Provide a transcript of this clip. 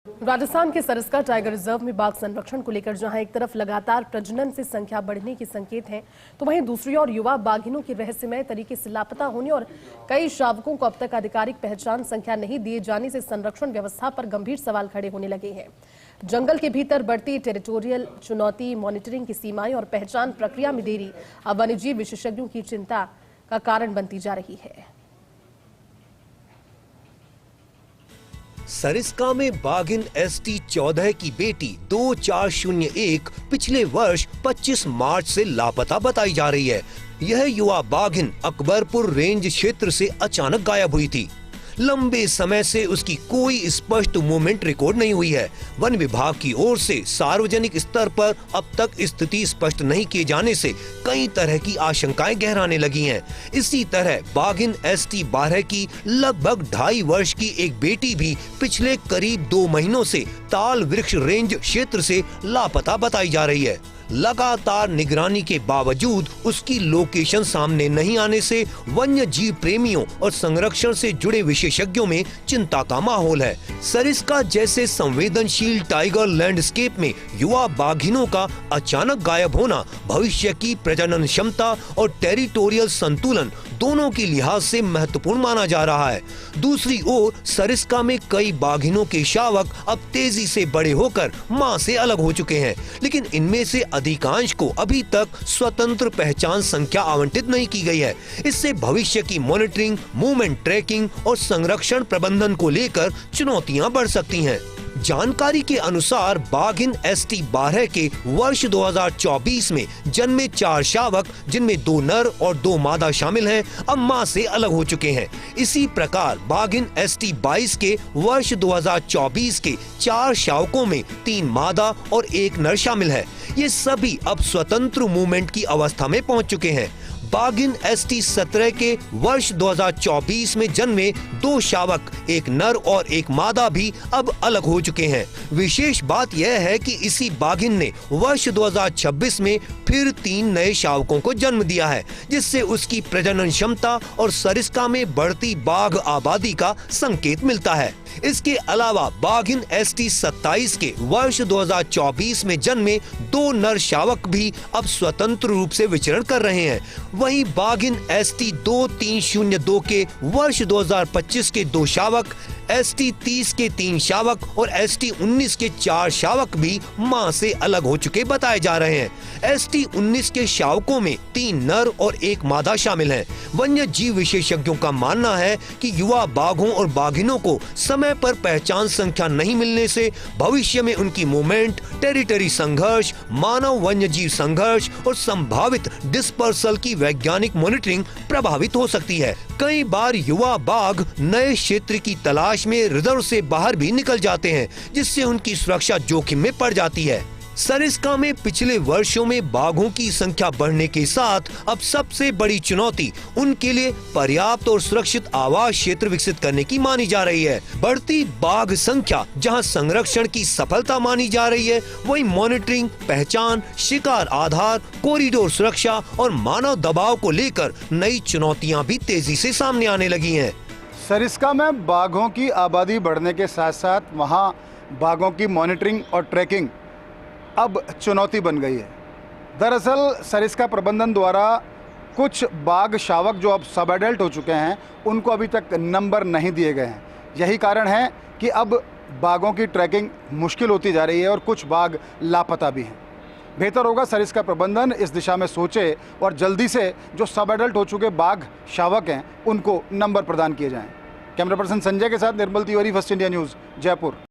राजस्थान के Sariska tiger reserve में बाघ संरक्षण को लेकर जहां एक तरफ लगातार प्रजनन से संख्या बढ़ने के संकेत हैं, तो वहीं दूसरी ओर युवा बाघिनों की रहस्यमय तरीके से लापता होने और कई शावकों को अब तक आधिकारिक पहचान संख्या नहीं दिए जाने से संरक्षण व्यवस्था पर गंभीर सवाल खड़े होने लगे हैं। जंगल के भीतर बढ़ती टेरिटोरियल चुनौती, मॉनिटरिंग की सीमाएं और पहचान प्रक्रिया में देरी अब वन्यजीव विशेषज्ञों की चिंता का कारण बनती जा रही है। सरिस्का में बाघिन ST14 की बेटी 2401 पिछले वर्ष 25 मार्च से लापता बताई जा रही है। यह युवा बाघिन अकबरपुर रेंज क्षेत्र से अचानक गायब हुई थी। लंबे समय से उसकी कोई स्पष्ट मूवमेंट रिकॉर्ड नहीं हुई है। वन विभाग की ओर से सार्वजनिक स्तर पर अब तक स्थिति स्पष्ट नहीं किए जाने से कई तरह की आशंकाएं गहराने लगी हैं। इसी तरह बाघिन ST12 की लगभग 2.5 वर्ष की एक बेटी भी पिछले करीब 2 महीनों से ताल वृक्ष रेंज क्षेत्र से लापता बताई जा रही है। लगातार निगरानी के बावजूद उसकी लोकेशन सामने नहीं आने से वन्य जीव प्रेमियों और संरक्षण से जुड़े विशेषज्ञों में चिंता का माहौल है। सरिस्का जैसे संवेदनशील टाइगर लैंडस्केप में युवा बाघिनों का अचानक गायब होना भविष्य की प्रजनन क्षमता और टेरिटोरियल संतुलन दोनों के लिहाज से महत्वपूर्ण माना जा रहा है। दूसरी ओर सरिस्का में कई बाघिनों के शावक अब तेजी से बड़े होकर मां से अलग हो चुके हैं, लेकिन इनमें से अधिकांश को अभी तक स्वतंत्र पहचान संख्या आवंटित नहीं की गई है। इससे भविष्य की मॉनिटरिंग, मूवमेंट ट्रैकिंग और संरक्षण प्रबंधन को लेकर चुनौतियां बढ़ सकती हैं। जानकारी के अनुसार बाघिन ST12 के वर्ष 2024 में जन्मे 4 शावक, जिनमें 2 नर और 2 मादा शामिल हैं, अब मां से अलग हो चुके हैं। इसी प्रकार बाघिन ST22 के वर्ष 2024 के 4 शावकों में 3 मादा और 1 नर शामिल है। ये सभी अब स्वतंत्र मूवमेंट की अवस्था में पहुंच चुके हैं। बाघिन ST17 के वर्ष 2024 में जन्मे 2 शावक, 1 नर और 1 मादा भी अब अलग हो चुके हैं। विशेष बात यह है कि इसी बाघिन ने वर्ष 2026 में फिर 3 नए शावकों को जन्म दिया है, जिससे उसकी प्रजनन क्षमता और सरिस्का में बढ़ती बाघ आबादी का संकेत मिलता है। इसके अलावा बाघिन ST27 के वर्ष 2024 में जन्मे 2 नर शावक भी अब स्वतंत्र रूप से विचरण कर रहे हैं। वहीं बाघिन ST2302 के वर्ष 2025 के 2 शावक, ST30 के 3 शावक और ST19 के 4 शावक भी मां से अलग हो चुके बताए जा रहे हैं। ST19 के शावकों में 3 नर और 1 मादा शामिल हैं। वन्य जीव विशेषज्ञों का मानना है कि युवा बाघों और बाघिनों को समय पर पहचान संख्या नहीं मिलने से भविष्य में उनकी मूवमेंट, टेरिटरी संघर्ष, मानव वन्य जीव संघर्ष और संभावित डिस्पर्सल की वैज्ञानिक मॉनिटरिंग प्रभावित हो सकती है। कई बार युवा बाघ नए क्षेत्र की तलाश में रिजर्व से बाहर भी निकल जाते हैं, जिससे उनकी सुरक्षा जोखिम में पड़ जाती है। सरिस्का में पिछले वर्षों में बाघों की संख्या बढ़ने के साथ अब सबसे बड़ी चुनौती उनके लिए पर्याप्त और सुरक्षित आवास क्षेत्र विकसित करने की मानी जा रही है। बढ़ती बाघ संख्या जहां संरक्षण की सफलता मानी जा रही है, वहीं मॉनिटरिंग, पहचान, शिकार आधार, कॉरिडोर सुरक्षा और मानव दबाव को लेकर नई चुनौतियां भी तेजी से सामने आने लगी हैं। सरिस्का में बाघों की आबादी बढ़ने के साथ साथ वहां बाघों की मॉनिटरिंग और ट्रैकिंग अब चुनौती बन गई है। दरअसल सरिस्का प्रबंधन द्वारा कुछ बाघ शावक जो अब सब एडल्ट हो चुके हैं, उनको अभी तक नंबर नहीं दिए गए हैं। यही कारण है कि अब बाघों की ट्रैकिंग मुश्किल होती जा रही है और कुछ बाघ लापता भी हैं। बेहतर होगा सरिस्का प्रबंधन इस दिशा में सोचे और जल्दी से जो सब एडल्ट हो चुके बाघ शावक हैं, उनको नंबर प्रदान किए जाएं। कैमरा पर्सन संजय के साथ Nirmal Tiwari, First India news, Jaipur.